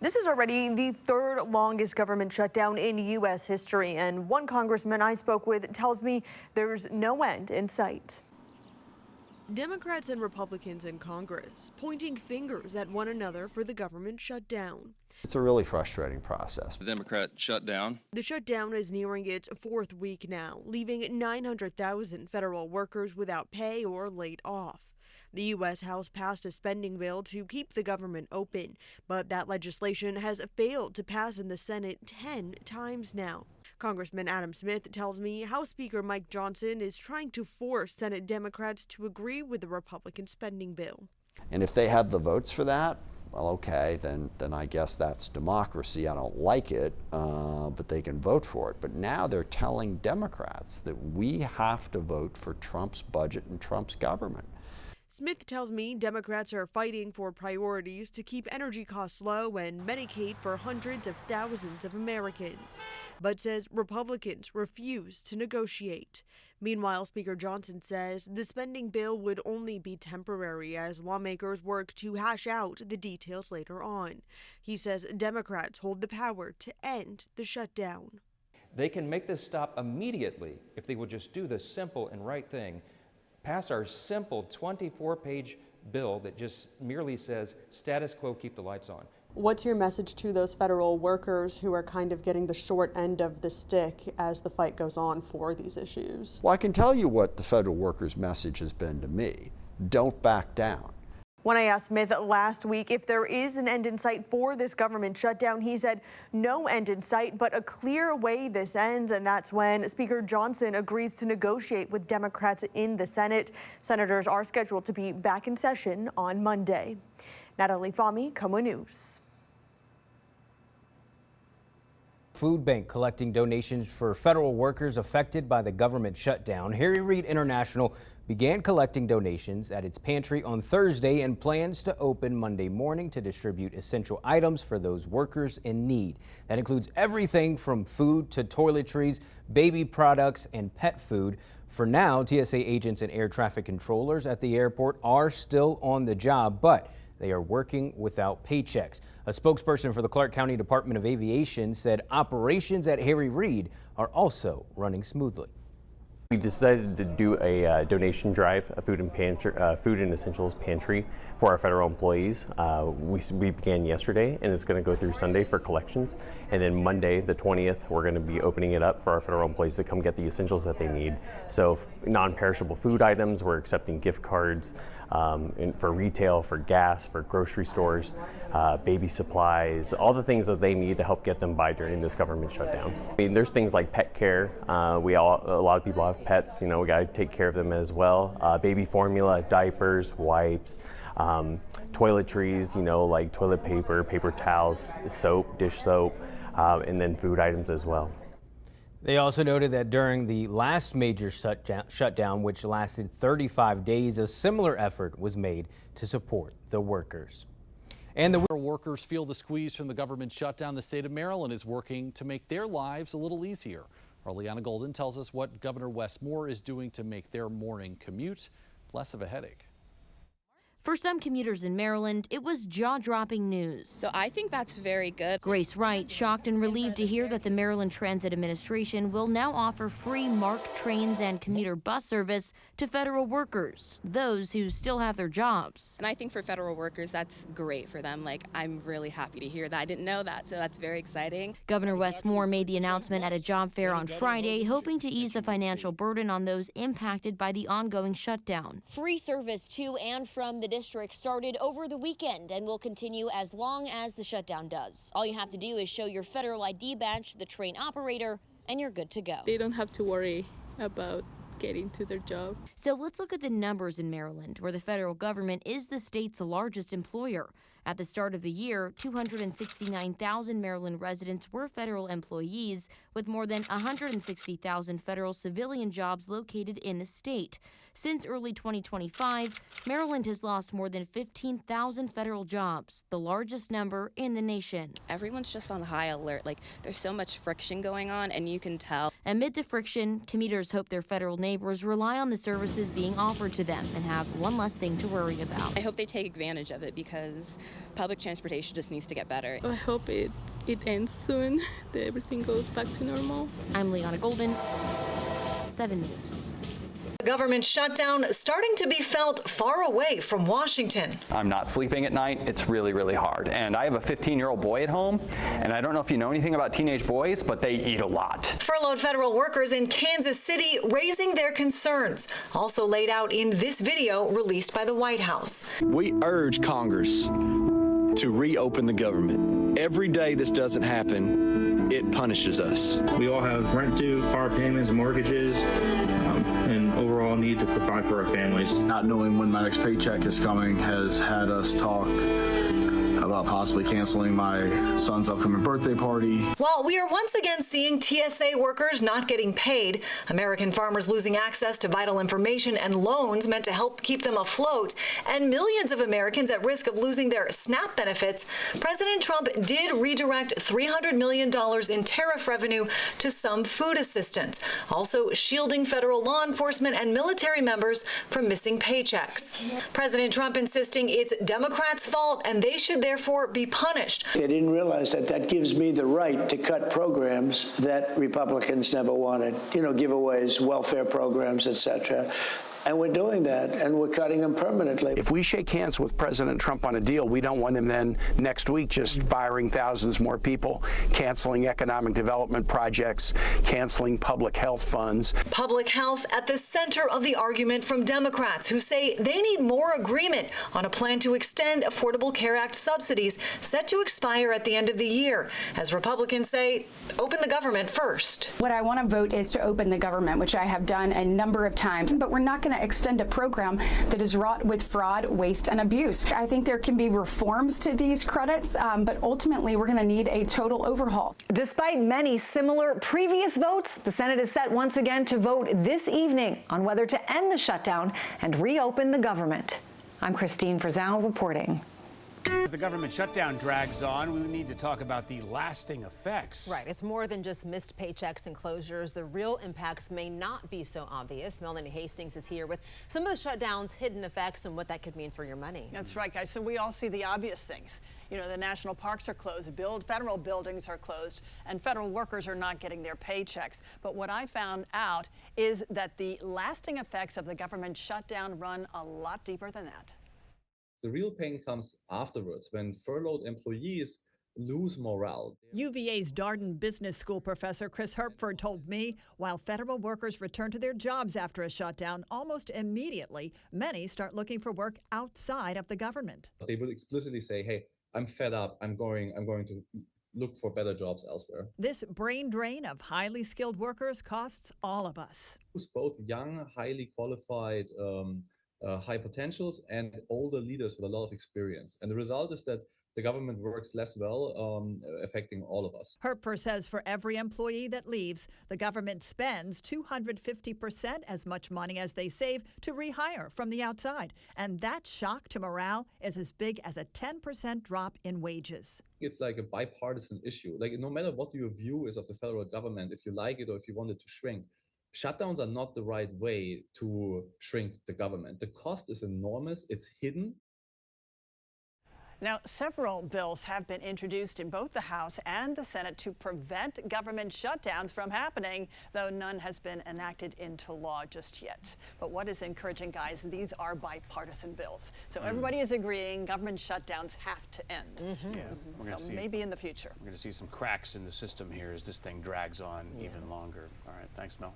This is already the third longest government shutdown in U.S. history, and one congressman I spoke with tells me there's no end in sight. Democrats and Republicans in Congress pointing fingers at one another for the government shutdown. It's a really frustrating process. The Democrat shutdown. The shutdown is nearing its fourth week now, leaving 900,000 federal workers without pay or laid off. The U.S. House passed a spending bill to keep the government open, but that legislation has failed to pass in the Senate 10 times now. Congressman Adam Smith tells me House Speaker Mike Johnson is trying to force Senate Democrats to agree with the Republican spending bill. And if they have the votes for that, well, okay, then I guess that's democracy. I don't like it, but they can vote for it. But now they're telling Democrats that we have to vote for Trump's budget and Trump's government. Smith tells me Democrats are fighting for priorities to keep energy costs low and Medicaid for hundreds of thousands of Americans, but says Republicans refuse to negotiate. Meanwhile, Speaker Johnson says the spending bill would only be temporary as lawmakers work to hash out the details later on. He says Democrats hold the power to end the shutdown. They can make this stop immediately if they would just do the simple and right thing. Pass our simple 24-page bill that just merely says status quo, keep the lights on. What's your message to those federal workers who are kind of getting the short end of the stick as the fight goes on for these issues? Well, I can tell you what the federal workers' message has been to me. Don't back down. When I asked Smith last week if there is an end in sight for this government shutdown, he said no end in sight, but a clear way this ends. And that's when Speaker Johnson agrees to negotiate with Democrats in the Senate. Senators are scheduled to be back in session on Monday. Natalie Fahmy, KOMO News. Food bank collecting donations for federal workers affected by the government shutdown. Harry Reid International began collecting donations at its pantry on Thursday and plans to open Monday morning to distribute essential items for those workers in need. That includes everything from food to toiletries, baby products, and pet food. For now, TSA agents and air traffic controllers at the airport are still on the job, but they are working without paychecks. A spokesperson for the Clark County Department of Aviation said operations at Harry Reid are also running smoothly. We decided to do a donation drive, a food and essentials pantry for our federal employees. We began yesterday, and it's going to go through Sunday for collections. And then Monday, the 20th, we're going to be opening it up for our federal employees to come get the essentials that they need. So non-perishable food items, we're accepting gift cards for retail, for gas, for grocery stores, baby supplies, all the things that they need to help get them by during this government shutdown. I mean, there's things like pet care. A lot of people have pets, you know, we got to take care of them as well. Baby formula, diapers, wipes, toiletries, you know, like toilet paper, paper towels, soap, dish soap, and then food items as well. They also noted that during the last major shutdown, which lasted 35 days, a similar effort was made to support the workers. And the workers feel the squeeze from the government shutdown. The state of Maryland is working to make their lives a little easier. Our Leanna Golden tells us what Governor Wes Moore is doing to make their morning commute less of a headache. For some commuters in Maryland, it was jaw-dropping news. So I think that's very good. Grace Wright, shocked and relieved to hear that the Maryland Transit Administration will now offer free MARC trains and commuter bus service to federal workers, those who still have their jobs. And I think for federal workers, that's great for them. Like, I'm really happy to hear that. I didn't know that, so that's very exciting. Governor Wes Moore made the announcement at a job fair on Friday, hoping to ease the financial burden on those impacted by the ongoing shutdown. Free service to and from the district started over the weekend and will continue as long as the shutdown does. All you have to do is show your federal ID badge to the train operator and you're good to go. They don't have to worry about getting to their job. So let's look at the numbers in Maryland, where the federal government is the state's largest employer. At the start of the year, 269,000 Maryland residents were federal employees, with more than 160,000 federal civilian jobs located in the state. Since early 2025, Maryland has lost more than 15,000 federal jobs, the largest number in the nation. Everyone's just on high alert. Like, there's so much friction going on, and you can tell. Amid the friction, commuters hope their federal neighbors rely on the services being offered to them and have one less thing to worry about. I hope they take advantage of it because public transportation just needs to get better. I hope it ends soon, that everything goes back to normal. I'm Liana Golden, 7 News. The government shutdown starting to be felt far away from Washington. I'm not sleeping at night. It's really, really hard. And I have a 15-year-old boy at home, and I don't know if you know anything about teenage boys, but they eat a lot. Furloughed federal workers in Kansas City raising their concerns, also laid out in this video released by the White House. We urge Congress to reopen the government. Every day this doesn't happen, it punishes us. We all have rent due, car payments, mortgages, and overall need to provide for our families. Not knowing when my next paycheck is coming has had us talk about possibly canceling my son's upcoming birthday party. While we are once again seeing TSA workers not getting paid, American farmers losing access to vital information and loans meant to help keep them afloat, and millions of Americans at risk of losing their SNAP benefits, President Trump did redirect $300 million in tariff revenue to some food assistance, also shielding federal law enforcement and military members from missing paychecks. President Trump insisting it's Democrats' fault and they should therefore be punished. They didn't realize that that gives me the right to cut programs that Republicans never wanted, giveaways, welfare programs, etc. And we're doing that, and we're cutting them permanently. If we shake hands with President Trump on a deal, we don't want him then next week just firing thousands more people, canceling economic development projects, canceling public health funds. Public health at the center of the argument from Democrats who say they need more agreement on a plan to extend Affordable Care Act subsidies set to expire at the end of the year. As Republicans say, open the government first. What I want to vote is to open the government, which I have done a number of times, but we're not going to extend a program that is wrought with fraud, waste, and abuse. I think there can be reforms to these credits, but ultimately we're going to need a total overhaul. Despite many similar previous votes, the Senate is set once again to vote this evening on whether to end the shutdown and reopen the government. I'm Christine Frizzell reporting. As the government shutdown drags on, we need to talk about the lasting effects. Right. It's more than just missed paychecks and closures. The real impacts may not be so obvious. Melanie Hastings is here with some of the shutdown's hidden effects and what that could mean for your money. That's right, guys. So we all see the obvious things. The national parks are closed, federal buildings are closed, and federal workers are not getting their paychecks. But what I found out is that the lasting effects of the government shutdown run a lot deeper than that. The real pain comes afterwards when furloughed employees lose morale. UVA's Darden Business School professor Chris Herpford told me while federal workers return to their jobs after a shutdown, almost immediately, many start looking for work outside of the government. They will explicitly say, hey, I'm fed up. I'm going to look for better jobs elsewhere. This brain drain of highly skilled workers costs all of us. It's both young, highly qualified, high potentials and older leaders with a lot of experience. And the result is that the government works less well, affecting all of us. Herpford says for every employee that leaves, the government spends 250% as much money as they save to rehire from the outside. And that shock to morale is as big as a 10% drop in wages. It's like a bipartisan issue. Like no matter what your view is of the federal government, if you like it or if you want it to shrink, shutdowns are not the right way to shrink the government. The cost is enormous. It's hidden. Now, several bills have been introduced in both the House and the Senate to prevent government shutdowns from happening, though none has been enacted into law just yet. But what is encouraging, guys, these are bipartisan bills. So everybody is agreeing government shutdowns have to end. Yeah, so maybe in the future. We're going to see some cracks in the system here as this thing drags on even longer. All right, thanks, Mel.